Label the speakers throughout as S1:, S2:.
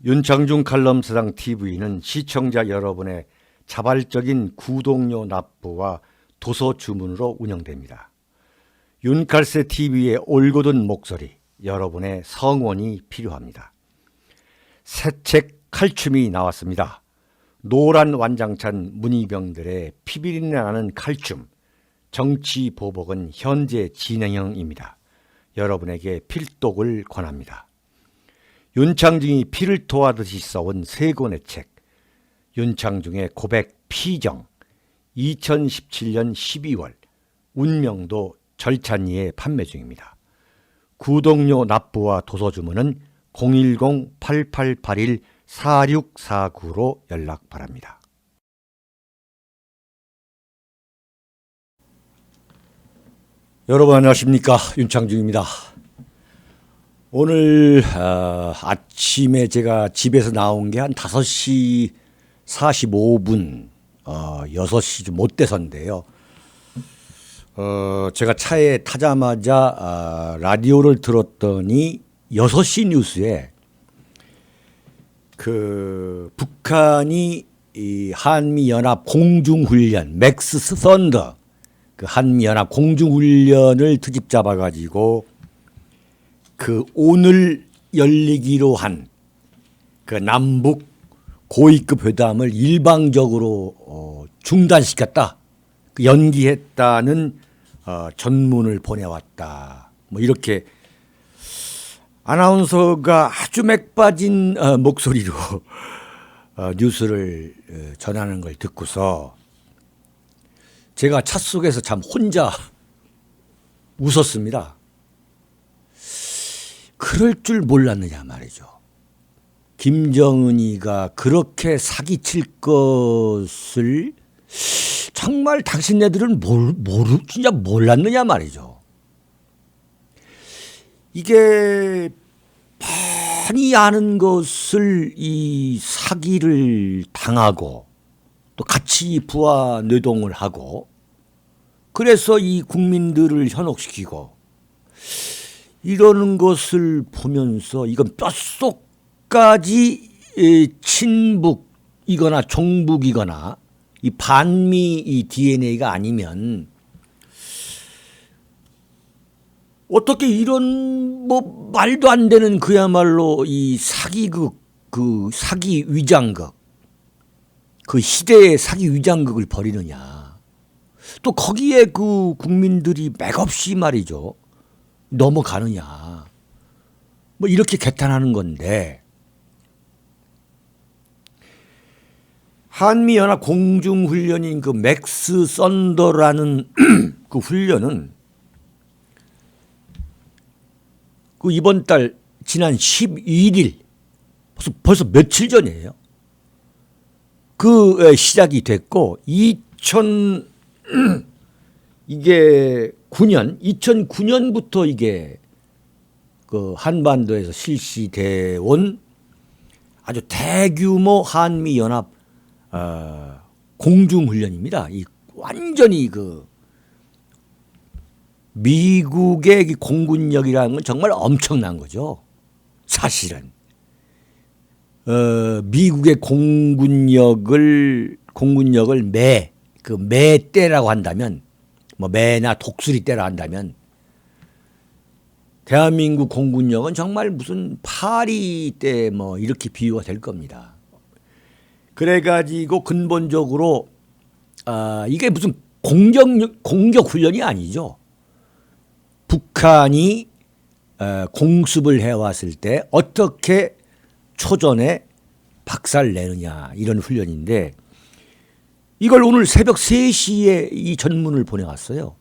S1: 윤창중 칼럼사상 TV는 시청자 여러분의 자발적인 구독료 납부와 도서 주문으로 운영됩니다. 윤칼세 TV의 올곧은 목소리, 여러분의 성원이 필요합니다. 새 책 칼춤이 나왔습니다. 노란 완장찬 문희병들의 피비린내 나는 칼춤, 정치 보복은 현재 진행형입니다. 여러분에게 필독을 권합니다. 윤창중이 피를 토하듯이 써온 세 권의 책, 윤창중의 고백 피정, 2017년 12월, 운명도 절찬리에 판매 중입니다. 구독료 납부와 도서 주문은 010-8881-4649로 연락 바랍니다. 여러분 안녕하십니까, 윤창중입니다. 오늘 아침에 제가 집에서 나온 게 한 5시 45분 6시 좀 못 돼서인데요. 제가 차에 타자마자 라디오를 들었더니 6시 뉴스에 그 북한이 이 한미연합 공중훈련 맥스 썬더, 그 한미연합 공중훈련을 트집 잡아가지고 그 오늘 열리기로 한 그 남북 고위급 회담을 일방적으로 중단시켰다, 연기했다는 전문을 보내왔다. 뭐 이렇게 아나운서가 아주 맥빠진 목소리로 뉴스를 전하는 걸 듣고서 제가 차 속에서 참 혼자 웃었습니다. 그럴 줄 몰랐느냐 말이죠. 김정은이가 그렇게 사기칠 것을 정말 당신네들은 진짜 몰랐느냐 말이죠. 이게 많이 아는 것을 이 사기를 당하고 또 같이 부하 뇌동을 하고 그래서 이 국민들을 현혹시키고 이러는 것을 보면서 이건 뼛속까지 친북이거나 종북이거나 이 반미 이 DNA가 아니면 어떻게 이런 뭐 말도 안 되는 그야말로 이 사기극, 그 사기 위장극, 그 시대의 사기 위장극을 벌이느냐. 또 거기에 그 국민들이 맥없이 말이죠, 넘어가느냐. 뭐 이렇게 개탄하는 건데, 한미연합 공중훈련인 그 맥스 썬더라는 그 훈련은 그 이번 달 지난 12일 벌써 며칠 전이에요. 그 시작이 됐고 이게 2009년부터 이게 그 한반도에서 실시돼 온 아주 대규모 한미 연합 공중훈련입니다. 이 완전히 그 미국의 공군력이라는 건 정말 엄청난 거죠. 사실은 미국의 공군력을 매 때라고 한다면, 뭐 매나 독수리 때라 한다면, 대한민국 공군력은 정말 무슨 파리 때 뭐 이렇게 비유가 될 겁니다. 그래가지고 근본적으로 이게 무슨 공격 훈련이 아니죠. 북한이 공습을 해왔을 때 어떻게 초전에 박살 내느냐, 이런 훈련인데, 이걸 오늘 새벽 3시에 이 전문을 보내왔어요.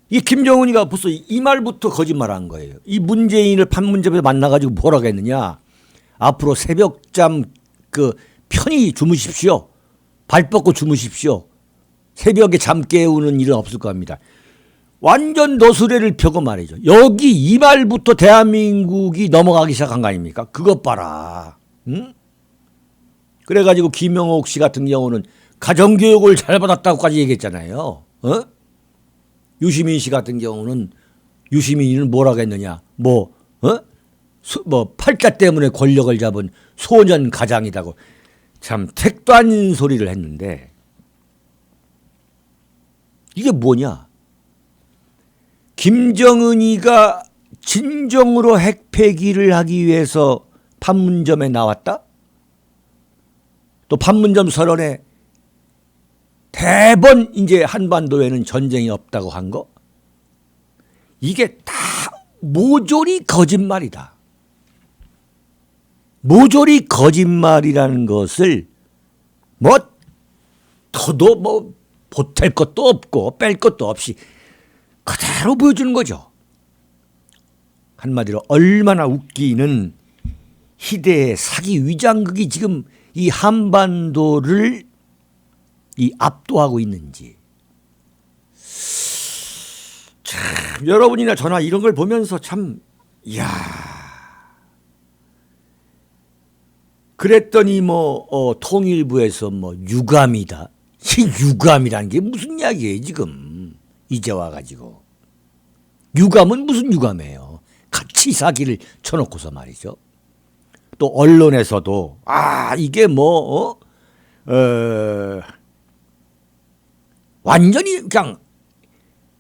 S1: 이 김정은이가 벌써 이 말부터 거짓말한 거예요. 이 문재인을 판문점에서 만나가지고 뭐라고 했느냐. 앞으로 새벽잠 편히 주무십시오. 발 뻗고 주무십시오. 새벽에 잠 깨우는 일은 없을 겁니다. 완전 너스레를 펴고 말이죠. 여기 이 말부터 대한민국이 넘어가기 시작한 거 아닙니까? 그것 봐라. 응? 그래가지고 김영옥 씨 같은 경우는 가정교육을 잘 받았다고까지 얘기했잖아요. 유시민 씨 같은 경우는, 유시민이는 뭐라고 했느냐. 뭐 팔자 때문에 권력을 잡은 소년 가장이라고 참 택도 아닌 소리를 했는데 이게 뭐냐? 김정은이가 진정으로 핵 폐기를 하기 위해서 판문점에 나왔다? 또 판문점 선언에 대번 이제 한반도에는 전쟁이 없다고 한 거? 이게 다 모조리 거짓말이다. 모조리 거짓말이라는 것을 뭐 더도 뭐 보탤 것도 없고 뺄 것도 없이 그대로 보여주는 거죠. 한마디로 얼마나 웃기는 희대의 사기 위장극이 지금 이 한반도를 이 압도하고 있는지. 참 여러분이나 저나 이런 걸 보면서 참 이야 그랬더니 뭐 통일부에서 뭐 유감이다. 이 유감이라는 게 무슨 이야기예요 지금 이제 와가지고. 유감은 무슨 유감이에요. 같이 사기를 쳐놓고서 말이죠. 또 언론에서도 이게 뭐 완전히 그냥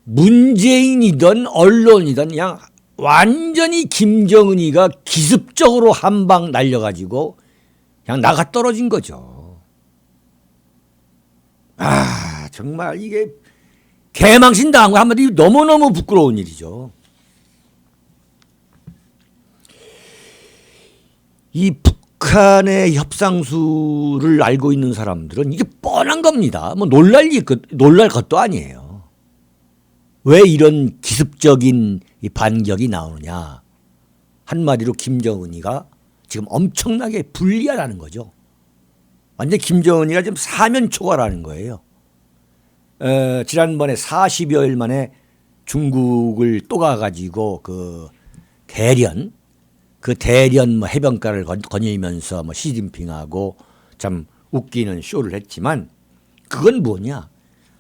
S1: 문재인이든 언론이든 그냥 완전히 김정은이가 기습적으로 한 방 날려가지고 그냥 나가 떨어진 거죠. 정말 이게 개망신 당한 거 한마디 너무너무 부끄러운 일이죠. 이 북한의 협상수를 알고 있는 사람들은 이게 뻔한 겁니다. 뭐 놀랄 것도 아니에요. 왜 이런 기습적인 이 반격이 나오느냐. 한마디로 김정은이가 지금 엄청나게 불리하다는 거죠. 완전 김정은이가 지금 사면초가라는 거예요. 지난번에 40여일 만에 중국을 또 가가지고 그 대련 뭐 해변가를 거닐면서 뭐 시진핑하고 참 웃기는 쇼를 했지만 그건 뭐냐?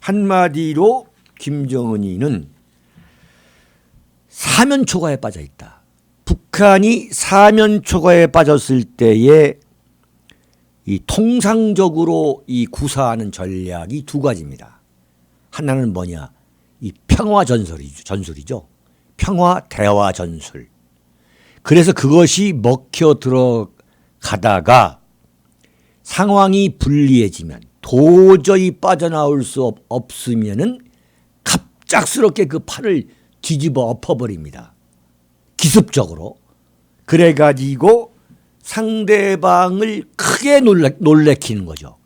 S1: 한마디로 김정은이는 사면초가에 빠져 있다. 북한이 사면초가에 빠졌을 때에 이 통상적으로 이 구사하는 전략이 두 가지입니다. 하나는 뭐냐? 이 평화 전술이죠. 평화 대화 전술. 그래서 그것이 먹혀 들어가다가 상황이 불리해지면 도저히 빠져나올 수 없으면은 갑작스럽게 그 팔을 뒤집어 엎어버립니다. 기습적으로. 그래가지고 상대방을 크게 놀래키는 거죠.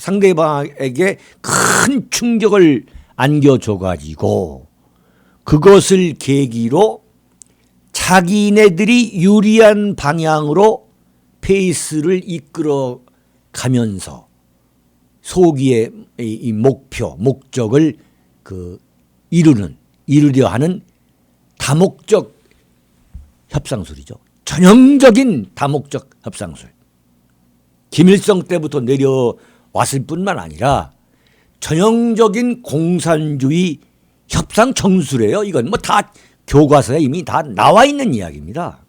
S1: 상대방에게 큰 충격을 안겨줘가지고 그것을 계기로 자기네들이 유리한 방향으로 페이스를 이끌어 가면서 소기의 이 목적을 이루려 하는 다목적 협상술이죠. 전형적인 다목적 협상술. 김일성 때부터 내려왔을 뿐만 아니라 전형적인 공산주의 협상 정술이에요. 이건 뭐 다 교과서에 이미 다 나와 있는 이야기입니다.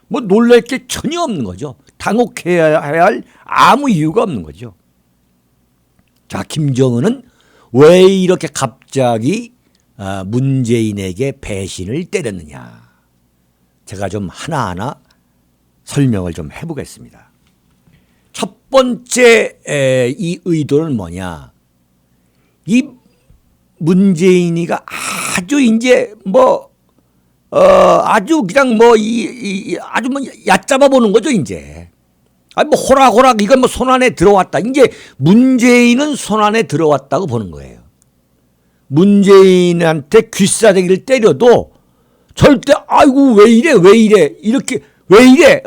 S1: 뭐 놀랄 게 전혀 없는 거죠. 당혹해야 할 아무 이유가 없는 거죠. 자, 김정은은 왜 이렇게 갑자기 문재인에게 배신을 때렸느냐. 제가 좀 하나하나 설명을 좀 해보겠습니다. 첫 번째 이 의도는 뭐냐. 이 문재인이가 아주 이제 아주 그냥 아주 얕잡아 보는 거죠, 이제. 뭐 호락호락 이건 뭐 손안에 들어왔다. 이제 문재인은 손안에 들어왔다고 보는 거예요. 문재인한테 귀싸대기를 때려도 절대 아이고 왜 이래 이렇게 왜 이래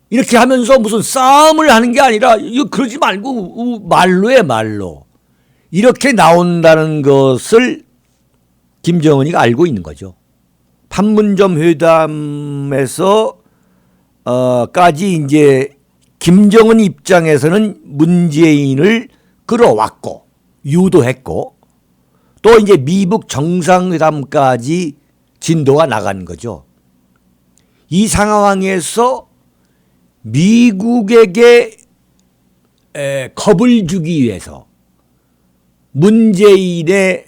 S1: 이렇게 하면서 무슨 싸움을 하는 게 아니라 이거 그러지 말고 말로에 말로 이렇게 나온다는 것을 김정은이가 알고 있는 거죠. 판문점 회담에서 까지 이제 김정은 입장에서는 문재인을 끌어왔고 유도했고 또 이제 미북 정상회담까지 진도가 나간 거죠. 이 상황에서 미국에게 겁을 주기 위해서 문재인의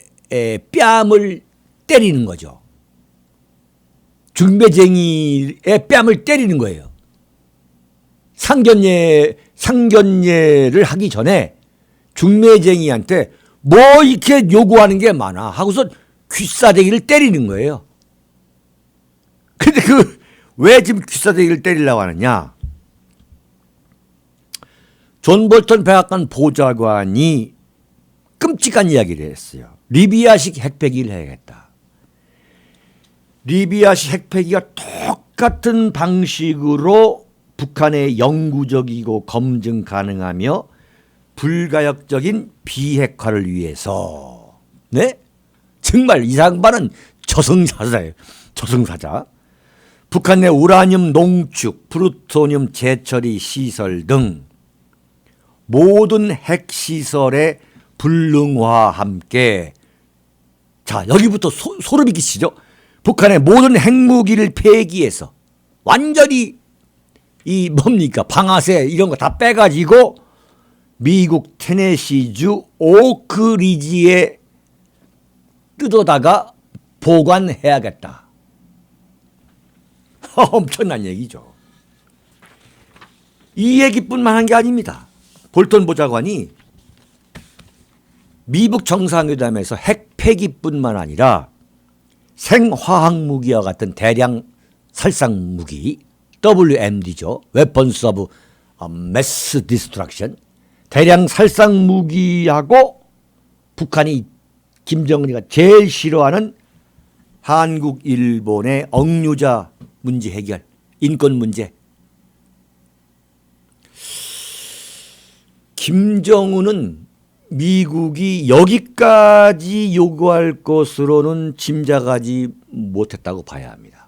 S1: 뺨을 때리는 거죠. 중매쟁이의 뺨을 때리는 거예요. 상견례를 하기 전에 중매쟁이한테 뭐 이렇게 요구하는 게 많아 하고서 귀싸대기를 때리는 거예요. 근데 왜 지금 귀싸대기를 때리려고 하느냐? 존 볼턴 백악관 보좌관이 끔찍한 이야기를 했어요. 리비아식 핵폐기를 해야겠다. 리비아식 핵폐기가 똑같은 방식으로 북한의 영구적이고 검증 가능하며 불가역적인 비핵화를 위해서, 네? 정말 이 양반은 저승사자예요. 저승사자. 북한 내 우라늄 농축, 플루토늄 재처리 시설 등 모든 핵시설의 불능화와 함께, 자, 여기부터 소름이 끼치죠. 북한의 모든 핵무기를 폐기해서 완전히 이 뭡니까 방아쇠 이런 거 다 빼가지고 미국 테네시주 오크리지에 뜯어다가 보관해야겠다. 엄청난 얘기죠. 이 얘기뿐만 한 게 아닙니다. 볼턴 보좌관이 미국 정상회담에서 핵 폐기뿐만 아니라 생화학무기와 같은 대량 살상무기 WMD죠. Weapons of Mass Destruction. 대량 살상무기하고 북한이 김정은이가 제일 싫어하는 한국, 일본의 억류자 문제 해결, 인권 문제. 김정은은 미국이 여기까지 요구할 것으로는 짐작하지 못했다고 봐야 합니다.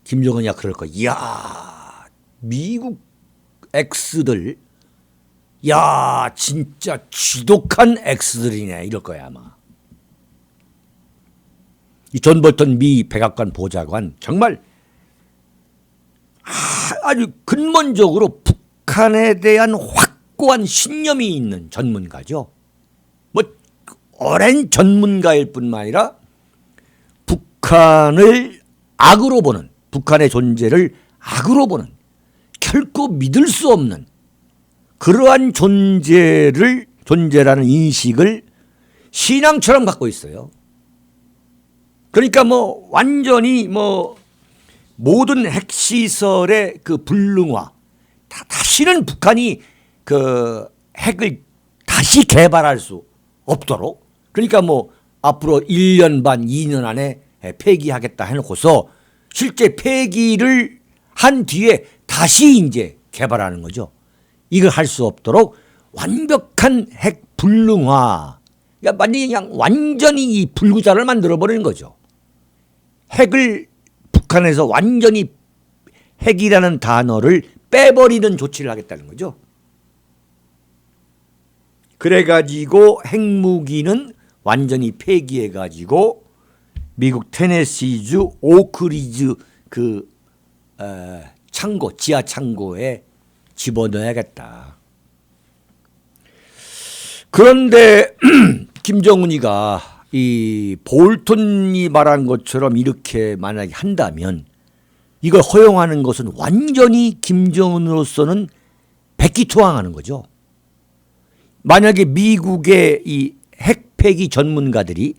S1: 김정은이야 그럴 거. 이야, 미국 X들, 야 진짜 지독한 X들이네 이럴 거야 아마. 이 존 볼턴 미 백악관 보좌관 정말 아주 근본적으로 북한에 대한 확고한 신념이 있는 전문가죠. 뭐 오랜 전문가일 뿐만 아니라 북한을 악으로 보는, 북한의 존재를 악으로 보는, 결코 믿을 수 없는 그러한 존재라는 인식을 신앙처럼 갖고 있어요. 그러니까 뭐 완전히 뭐 모든 핵시설의 그 불능화, 다시는 북한이 그 핵을 다시 개발할 수 없도록, 그러니까 뭐 앞으로 1년 반, 2년 안에 폐기하겠다 해놓고서 실제 폐기를 한 뒤에 다시 이제 개발하는 거죠. 이걸 할 수 없도록 완벽한 핵 불능화, 그러니까 그냥 완전히 이 불구자를 만들어버리는 거죠. 핵을 북한에서 완전히 핵이라는 단어를 빼버리는 조치를 하겠다는 거죠. 그래가지고 핵무기는 완전히 폐기해가지고 미국 테네시주 오크리즈 그 창고, 지하 창고에 집어넣어야겠다. 그런데 김정은이가 이 볼턴이 말한 것처럼 이렇게 만약에 한다면 이걸 허용하는 것은 완전히 김정은으로서는 백기투항하는 거죠. 만약에 미국의 이 핵폐기 전문가들이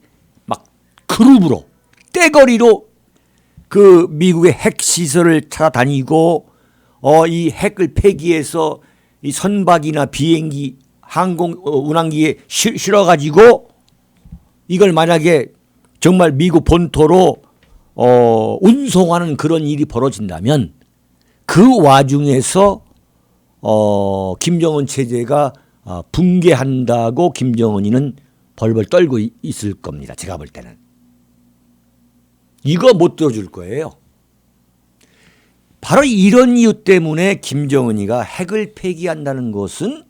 S1: 막 그룹으로 떼거리로 그 미국의 핵시설을 찾아다니고 이 핵을 폐기해서 이 선박이나 비행기, 항공 운항기에 실어가지고 이걸 만약에 정말 미국 본토로 운송하는 그런 일이 벌어진다면 그 와중에서 김정은 체제가 붕괴한다고 김정은이는 벌벌 떨고 있을 겁니다. 제가 볼 때는. 이거 못 들어줄 거예요. 바로 이런 이유 때문에 김정은이가 핵을 폐기한다는 것은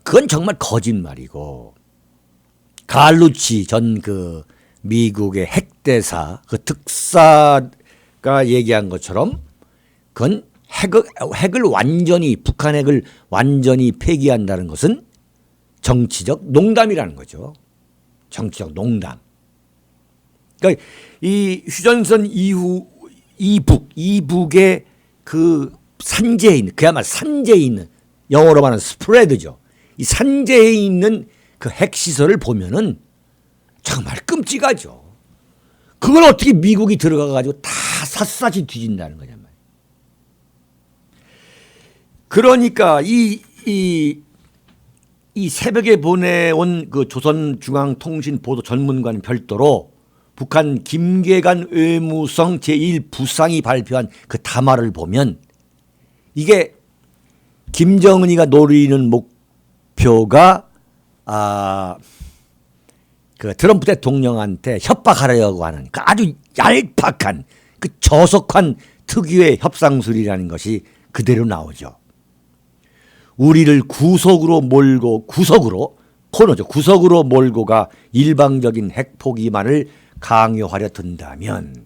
S1: 그건 정말 거짓말이고, 갈루치 전 그 미국의 핵대사 그 특사가 얘기한 것처럼 그건 핵을 완전히 북한 핵을 완전히 폐기한다는 것은 정치적 농담이라는 거죠. 정치적 농담. 그러니까 이 휴전선 이후 이북의 그 산재에 있는 그야말로 산재에 있는 영어로 말하는 스프레드죠. 이 산재에 있는 그 핵시설을 보면은 정말 끔찍하죠. 그걸 어떻게 미국이 들어가 가지고 다 샅샅이 뒤진다는 거냐 말이에요. 그러니까 이 새벽에 보내온 그 조선중앙통신 보도 전문가는 별도로 북한 김계관 외무성 제1부상이 발표한 그 담화를 보면 이게 김정은이가 노리는 목표가 그 트럼프 대통령한테 협박하려고 하는 그 아주 얄팍한 그 저속한 특유의 협상술이라는 것이 그대로 나오죠. 우리를 구석으로 몰고가 일방적인 핵 포기만을 강요하려 든다면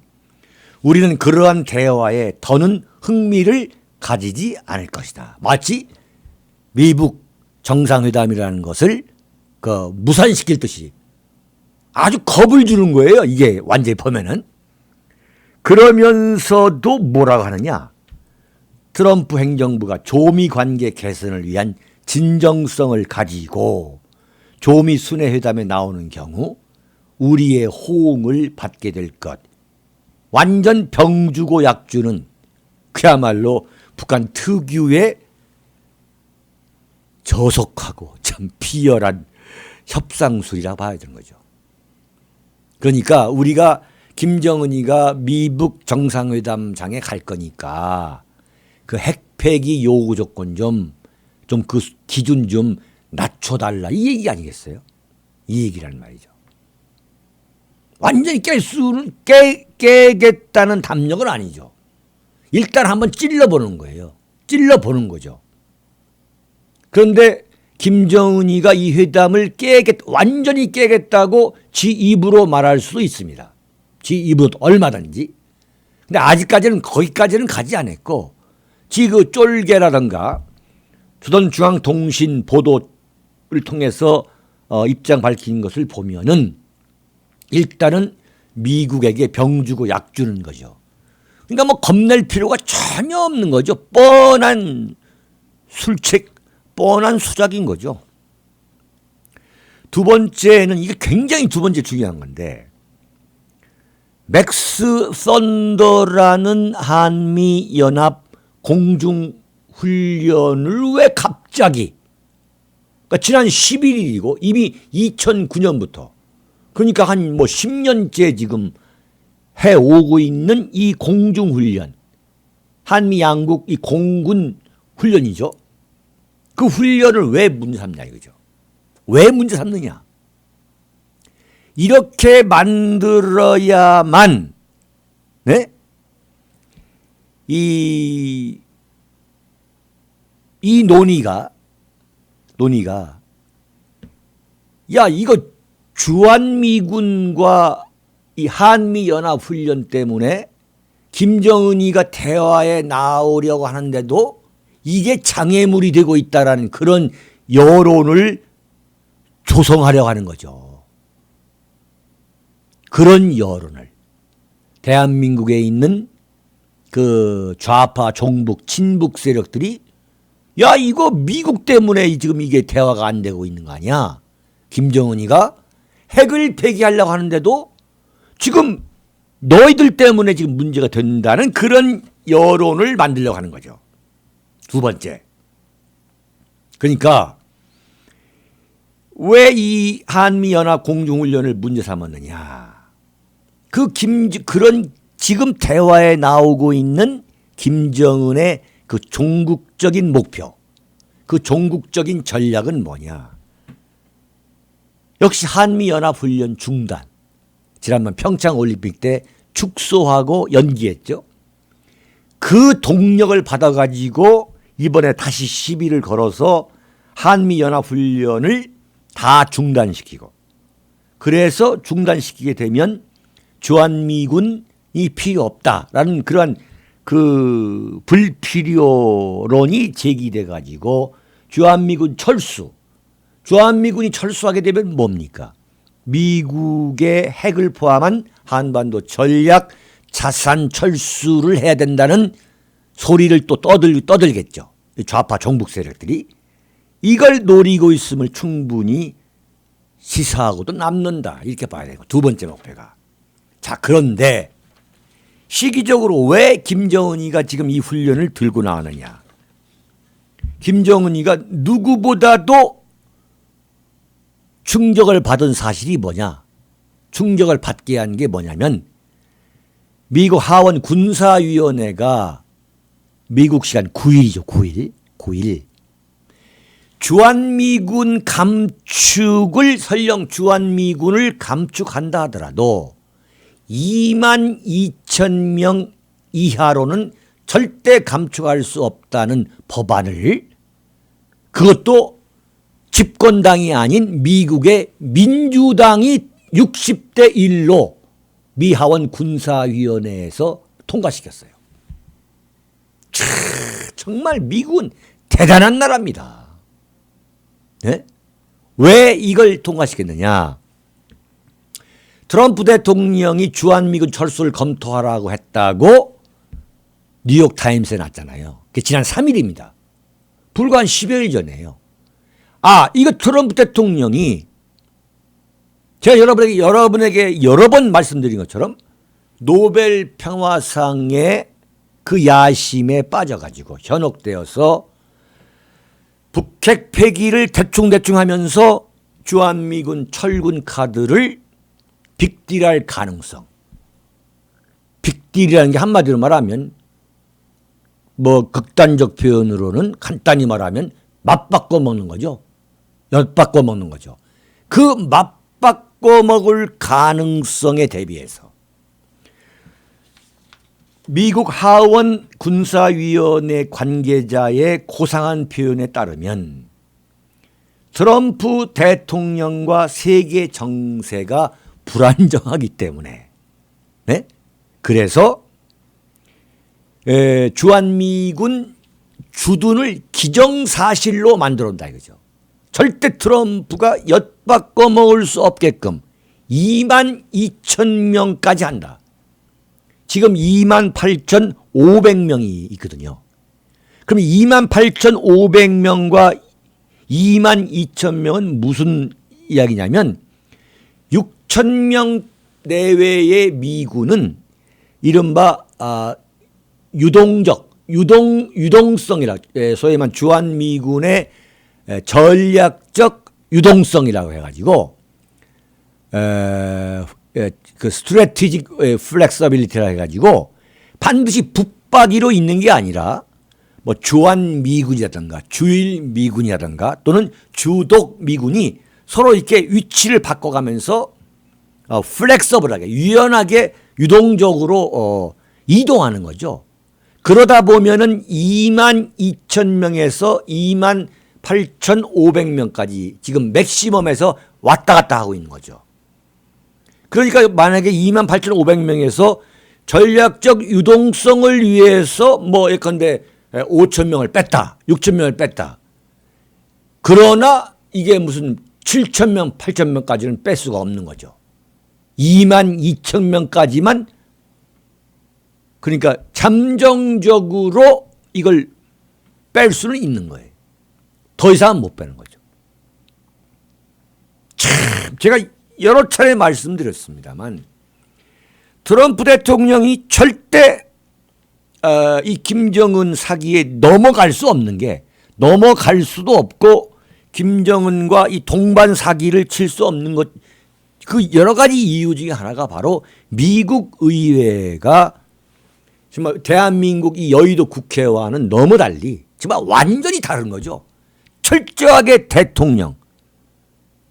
S1: 우리는 그러한 대화에 더는 흥미를 가지지 않을 것이다. 마치 미북 정상회담이라는 것을 그 무산시킬 듯이 아주 겁을 주는 거예요. 이게 완전히 보면은. 그러면서도 뭐라고 하느냐. 트럼프 행정부가 조미 관계 개선을 위한 진정성을 가지고 조미 순회 회담에 나오는 경우 우리의 호응을 받게 될 것. 완전 병 주고 약 주는 그야말로 북한 특유의 저속하고 참 비열한 협상술이라고 봐야 되는 거죠. 그러니까 우리가 김정은이가 미북 정상회담장에 갈 거니까 그 핵폐기 요구 조건 좀 그 기준 좀 낮춰달라 이 얘기 아니겠어요? 이 얘기란 말이죠. 완전히 깨겠다는 담력은 아니죠. 일단 한번 찔러보는 거예요. 찔러보는 거죠. 그런데 김정은이가 이 회담을 완전히 깨겠다고 지 입으로 말할 수도 있습니다. 지 입으로 얼마든지. 근데 아직까지는 거기까지는 가지 않았고 지 그 쫄개라든가 조선중앙통신 보도를 통해서 입장 밝힌 것을 보면은 일단은 미국에게 병 주고 약 주는 거죠. 그러니까 뭐 겁낼 필요가 전혀 없는 거죠. 뻔한 수작인 거죠. 두 번째는 이게 굉장히 두 번째 중요한 건데 맥스 썬더라는 한미연합 공중훈련을 왜 갑자기 그러니까 지난 11일이고 이미 2009년부터 그러니까 한 뭐 10년째 지금 해오고 있는 이 공중훈련 한미 양국 이 공군 훈련이죠. 그 훈련을 왜 문제 삼냐 이거죠. 왜 문제 삼느냐. 이렇게 만들어야만 네? 이 논의가 야 이거 주한미군과 이 한미연합훈련 때문에 김정은이가 대화에 나오려고 하는데도 이게 장애물이 되고 있다라는 그런 여론을 조성하려고 하는 거죠. 그런 여론을 대한민국에 있는 그 좌파 종북 친북 세력들이 야 이거 미국 때문에 지금 이게 대화가 안 되고 있는 거 아니야. 김정은이가 핵을 폐기하려고 하는데도 지금 너희들 때문에 지금 문제가 된다는 그런 여론을 만들려고 하는 거죠. 두 번째. 그러니까 왜 이 한미연합 공중훈련을 문제 삼았느냐. 그런 지금 대화에 나오고 있는 김정은의 그 종국적인 목표, 그 종국적인 전략은 뭐냐. 역시 한미연합훈련 중단. 지난번 평창올림픽 때 축소하고 연기했죠. 그 동력을 받아가지고 이번에 다시 시비를 걸어서 한미연합훈련을 다 중단시키고 그래서 중단시키게 되면 주한미군이 필요 없다라는 그러한 그 불필요론이 제기돼 가지고 주한미군이 철수하게 되면 뭡니까? 미국의 핵을 포함한 한반도 전략 자산 철수를 해야 된다는 소리를 또 떠들겠죠. 좌파 종북 세력들이. 이걸 노리고 있음을 충분히 시사하고도 남는다. 이렇게 봐야 되고 두 번째 목표가. 자, 그런데 시기적으로 왜 김정은이가 지금 이 훈련을 들고 나왔느냐. 김정은이가 누구보다도 충격을 받은 사실이 뭐냐. 충격을 받게 한 게 뭐냐면 미국 하원 군사위원회가 미국 시간 9일이죠. 9일. 주한미군 감축을 설령 주한미군을 감축한다 하더라도 22,000명 이하로는 절대 감축할 수 없다는 법안을 그것도 집권당이 아닌 미국의 민주당이 60대 1로 미 하원 군사위원회에서 통과시켰어요. 정말 미국은 대단한 나라입니다. 네? 왜 이걸 통과시켰느냐? 트럼프 대통령이 주한미군 철수를 검토하라고 했다고 뉴욕타임스에 났잖아요. 그게 지난 3일입니다. 불과 한 10여일 전이에요. 이거 트럼프 대통령이 제가 여러분에게 여러 번 말씀드린 것처럼 노벨 평화상의 그 야심에 빠져가지고 현혹되어서 북핵 폐기를 대충 하면서 주한미군 철군 카드를 빅딜할 가능성. 빅딜이라는 게 한마디로 말하면 뭐 극단적 표현으로는 간단히 말하면 맞바꿔 먹는 거죠. 엿바꿔 먹는 거죠. 그 맞바꿔 먹을 가능성에 대비해서 미국 하원 군사위원회 관계자의 고상한 표현에 따르면 트럼프 대통령과 세계 정세가 불안정하기 때문에 네? 그래서 주한미군 주둔을 기정사실로 만들어온다 이거죠. 절대 트럼프가 엿바꿔 먹을 수 없게끔 22,000명까지 한다. 지금 28,500명이 있거든요. 그럼 28,500명과 22,000명은 무슨 이야기냐면 6,000명 내외의 미군은 이른바 유동성이라 소위 말하면 주한미군의 전략적 유동성이라고 해가지고 그 스트래티직 플렉서빌리티라 해가지고 반드시 붙박이로 있는 게 아니라 뭐 주한미군이라든가 주일미군이라든가 또는 주독미군이 서로 이렇게 위치를 바꿔가면서 플렉서블하게 유연하게 유동적으로 이동하는 거죠. 그러다 보면은 22,000명에서 28,500명까지 지금 맥시멈에서 왔다 갔다 하고 있는 거죠. 그러니까 만약에 28,500명에서 전략적 유동성을 위해서 뭐 예컨대 5,000명을 뺐다, 6,000명을 뺐다. 그러나 이게 무슨 7,000명, 8,000명까지는 뺄 수가 없는 거죠. 22,000명까지만 그러니까 잠정적으로 이걸 뺄 수는 있는 거예요. 더 이상은 못 빼는 거죠. 참 제가 여러 차례 말씀드렸습니다만 트럼프 대통령이 절대 이 김정은 사기에 넘어갈 수 없는 게 넘어갈 수도 없고 김정은과 이 동반 사기를 칠 수 없는 것 그 여러 가지 이유 중에 하나가 바로 미국 의회가 정말 대한민국 이 여의도 국회와는 너무 달리 정말 완전히 다른 거죠. 철저하게 대통령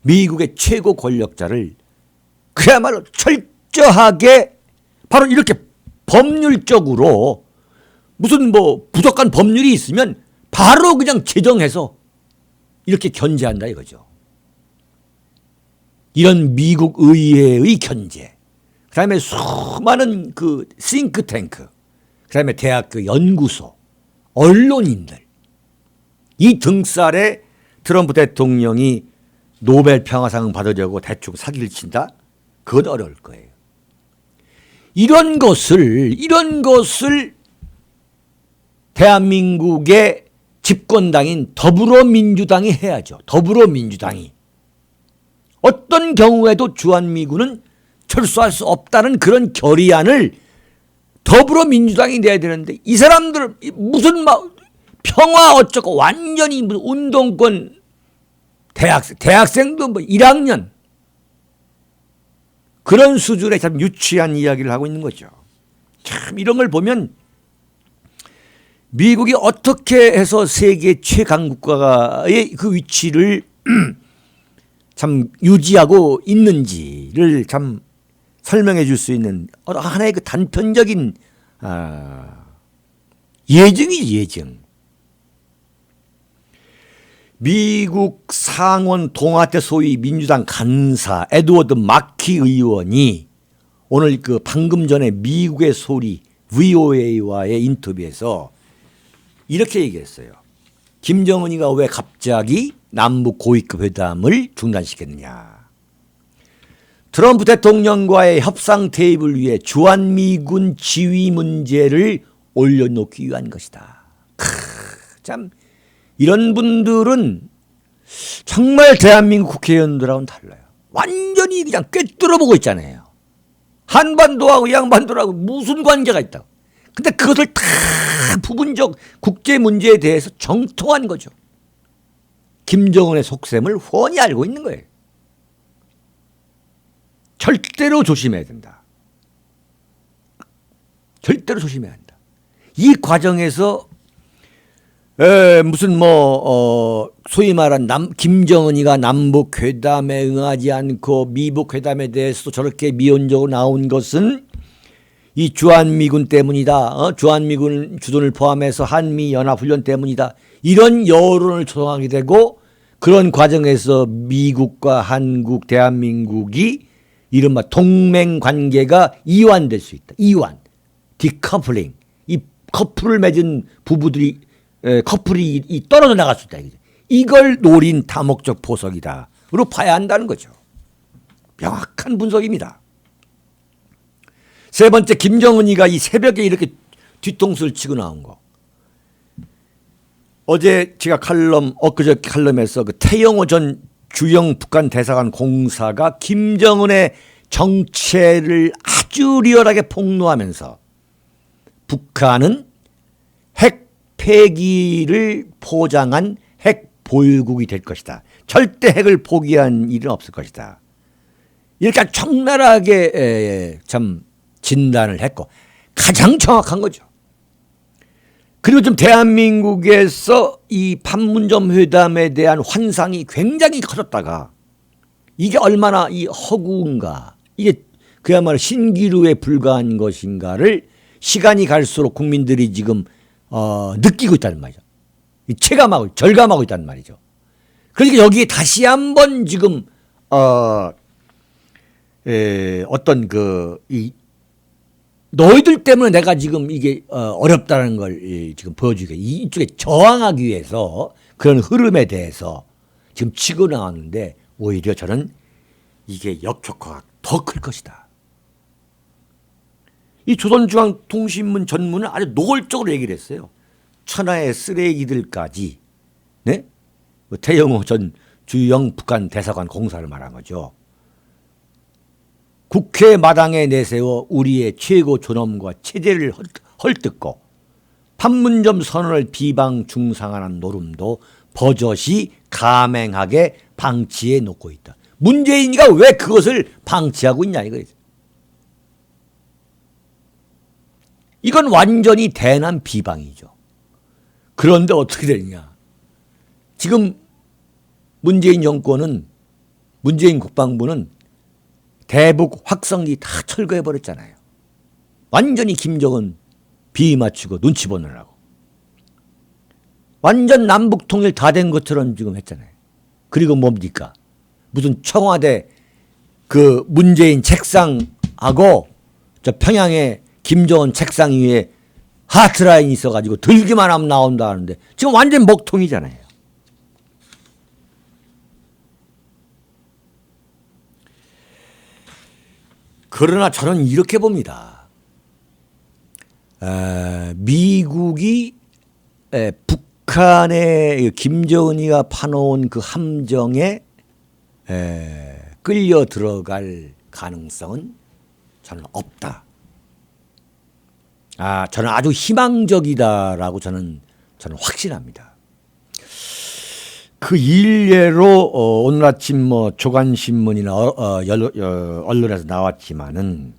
S1: 미국의 최고 권력자를 그야말로 철저하게 바로 이렇게 법률적으로 무슨 뭐 부족한 법률이 있으면 바로 그냥 제정해서 이렇게 견제한다 이거죠. 이런 미국 의회의 견제, 그다음에 수많은 그 싱크탱크, 그다음에 대학교 연구소, 언론인들, 이 등살에 트럼프 대통령이 노벨 평화상 받으려고 대충 사기를 친다? 그건 어려울 거예요. 이런 것을 대한민국의 집권당인 더불어민주당이 해야죠. 더불어민주당이. 어떤 경우에도 주한미군은 철수할 수 없다는 그런 결의안을 더불어민주당이 내야 되는데, 이 사람들 무슨 평화 어쩌고 완전히 무슨 운동권 대학생도 1학년 그런 수준의 참 유치한 이야기를 하고 있는 거죠. 참 이런 걸 보면 미국이 어떻게 해서 세계 최강 국가의 그 위치를 참 유지하고 있는지를 참 설명해 줄 수 있는 하나의 그 단편적인 예증이지, 예증. 미국 상원 동아태 소위 민주당 간사 에드워드 마키 의원이 오늘 그 방금 전에 미국의 소리 VOA와의 인터뷰에서 이렇게 얘기했어요. 김정은이가 왜 갑자기 남북 고위급 회담을 중단시켰느냐. 트럼프 대통령과의 협상 테이블 위에 주한미군 지휘 문제를 올려놓기 위한 것이다. 참 이런 분들은 정말 대한민국 국회의원들하고는 달라요. 완전히 그냥 꿰뚫어보고 있잖아요. 한반도하고 양반도하고 무슨 관계가 있다고. 근데 그것을 다 부분적 국제 문제에 대해서 정통한 거죠. 김정은의 속셈을 훤히 알고 있는 거예요. 절대로 조심해야 된다. 절대로 조심해야 한다. 이 과정에서 무슨 소위 말한 김정은이가 남북 회담에 응하지 않고 미북 회담에 대해서 저렇게 미온적으로 나온 것은 이 주한미군 때문이다. 주한미군 주둔을 포함해서 한미연합훈련 때문이다. 이런 여론을 조성하게 되고, 그런 과정에서 미국과 한국, 대한민국이 이른바 동맹관계가 이완될 수 있다. 이완, 디커플링. 이 커플을 맺은 부부들이 커플이 떨어져 나갈 수 있다. 이걸 노린 다목적 포석이다로 봐야 한다는 거죠. 명확한 분석입니다. 세 번째, 김정은이가 이 새벽에 이렇게 뒤통수를 치고 나온 거. 어제 제가 엊그저께 칼럼에서 그 태영호 전 주영 북한 대사관 공사가 김정은의 정체를 아주 리얼하게 폭로하면서 북한은 핵 폐기를 포장한 핵 보유국이 될 것이다. 절대 핵을 포기한 일은 없을 것이다. 이렇게 적나라하게 참 진단을 했고, 가장 정확한 거죠. 그리고 좀 대한민국에서 이 판문점 회담에 대한 환상이 굉장히 커졌다가 이게 얼마나 이 허구인가, 이게 그야말로 신기루에 불과한 것인가를 시간이 갈수록 국민들이 지금 느끼고 있다는 말이죠. 체감하고 절감하고 있다는 말이죠. 그러니까 여기에 다시 한번 지금 어떤 너희들 때문에 내가 지금 이게 어렵다는 걸 지금 보여주기, 이쪽에 저항하기 위해서 그런 흐름에 대해서 지금 치고 나왔는데, 오히려 저는 이게 역효과가 더 클 것이다. 이 조선중앙통신문 전문은 아주 노골적으로 얘기를 했어요. 천하의 쓰레기들까지, 네? 태영호 전 주영 북한 대사관 공사를 말한 거죠. 국회 마당에 내세워 우리의 최고 존엄과 체제를 헐뜯고 판문점 선언을 비방 중상하는 노름도 버젓이 감행하게 방치해 놓고 있다. 문재인이가 왜 그것을 방치하고 있냐 이거예요. 이건 완전히 대남 비방이죠. 그런데 어떻게 되느냐. 지금 문재인 정권은, 문재인 국방부는 대북 확성기 다 철거해버렸잖아요. 완전히 김정은 비위 맞추고 눈치 보느라고. 완전 남북 통일 다 된 것처럼 지금 했잖아요. 그리고 뭡니까? 무슨 청와대 그 문재인 책상하고 저 평양의 김정은 책상 위에 하트라인이 있어가지고 들기만 하면 나온다 하는데 지금 완전 먹통이잖아요. 그러나 저는 이렇게 봅니다. 미국이 북한의 김정은이가 파놓은 그 함정에 끌려 들어갈 가능성은 저는 없다. 저는 아주 희망적이다라고 저는 확신합니다. 그 일례로 오늘 아침 뭐 조간신문이나 언론에서 나왔지만은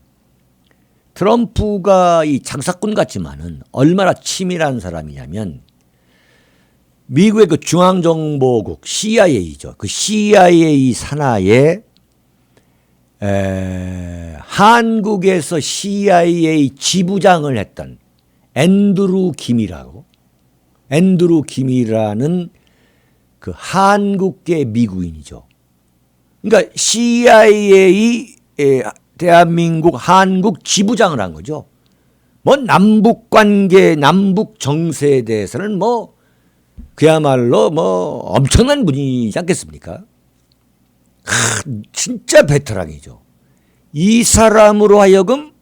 S1: 트럼프가 이 장사꾼 같지만은 얼마나 치밀한 사람이냐면 미국의 그 중앙정보국 CIA죠. 그 CIA 산하에 한국에서 CIA 지부장을 했던 앤드루 김이라는 그 한국계 미국인이죠. 그러니까 CIA 대한민국 한국 지부장을 한 거죠. 뭐 남북 관계, 남북 정세에 대해서는 뭐 그야말로 뭐 엄청난 분이지 않겠습니까? 진짜 베테랑이죠. 이 사람으로 하여금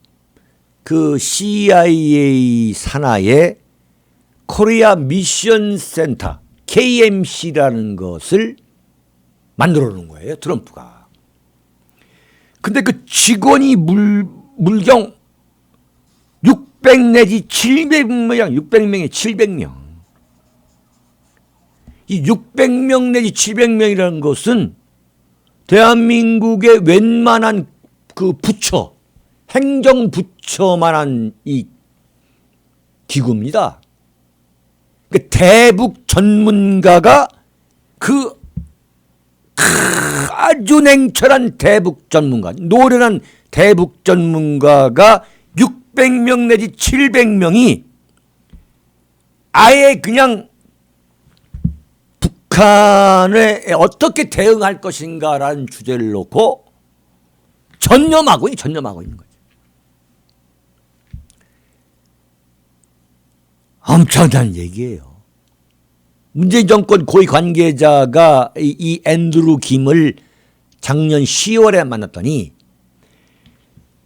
S1: 그 CIA 산하에 코리아 미션 센터 KMC라는 것을 만들어 놓은 거예요, 트럼프가. 근데 그 직원이 물경 600 내지 700명, 600명에 700명. 이 600명 내지 700명이라는 것은 대한민국의 웬만한 그 부처, 행정부처만한 이 기구입니다. 그 대북 전문가가 그 아주 냉철한 대북 전문가, 노련한 대북 전문가가 600명 내지 700명이 아예 그냥 북한에 어떻게 대응할 것인가라는 주제를 놓고 전념하고 있는 거죠. 엄청난 얘기예요. 문재인 정권 고위 관계자가 이 앤드루 김을 작년 10월에 만났더니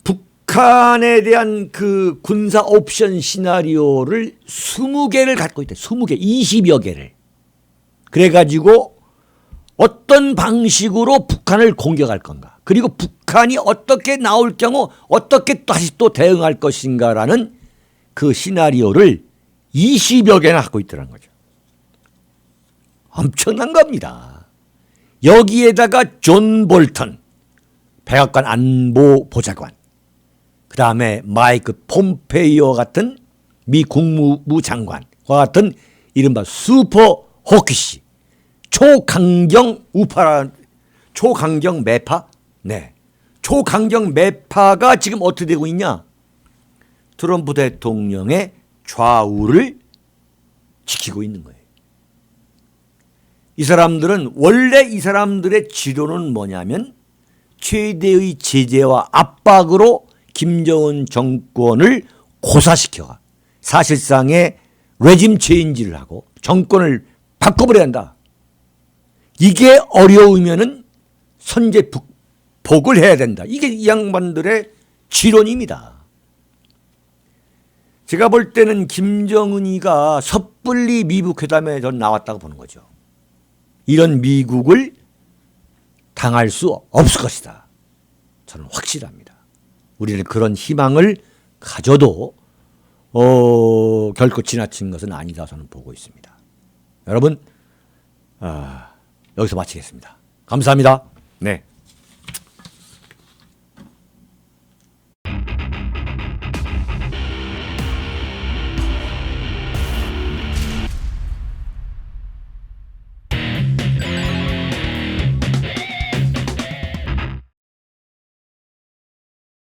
S1: 북한에 대한 그 군사 옵션 시나리오를 20개를 갖고 있대. 20개, 20여 개를. 그래가지고 어떤 방식으로 북한을 공격할 건가. 그리고 북한이 어떻게 나올 경우 어떻게 다시 또 대응할 것인가라는 그 시나리오를 20여 개나 갖고 있더라는 거죠. 엄청난 겁니다. 여기에다가 존 볼턴, 백악관 안보보좌관, 그 다음에 마이크 폼페이오 같은 미 국무부 장관과 같은 이른바 슈퍼 호키시, 초강경 우파라, 초강경 매파? 네. 초강경 매파가 지금 어떻게 되고 있냐? 트럼프 대통령의 좌우를 지키고 있는 거예요. 이 사람들은 원래 이 사람들의 지도는 뭐냐면 최대의 제재와 압박으로 김정은 정권을 고사시켜가 사실상의 레짐 체인지를 하고 정권을 바꿔버려야 한다. 이게 어려우면은 선제 북복을 해야 된다. 이게 이 양반들의 지론입니다. 제가 볼 때는 김정은이가 섣불리 미국 회담에 전 나왔다고 보는 거죠. 이런 미국을 당할 수 없을 것이다. 저는 확실합니다. 우리는 그런 희망을 가져도 결코 지나친 것은 아니다 저는 보고 있습니다. 여러분 여기서 마치겠습니다. 감사합니다. 네.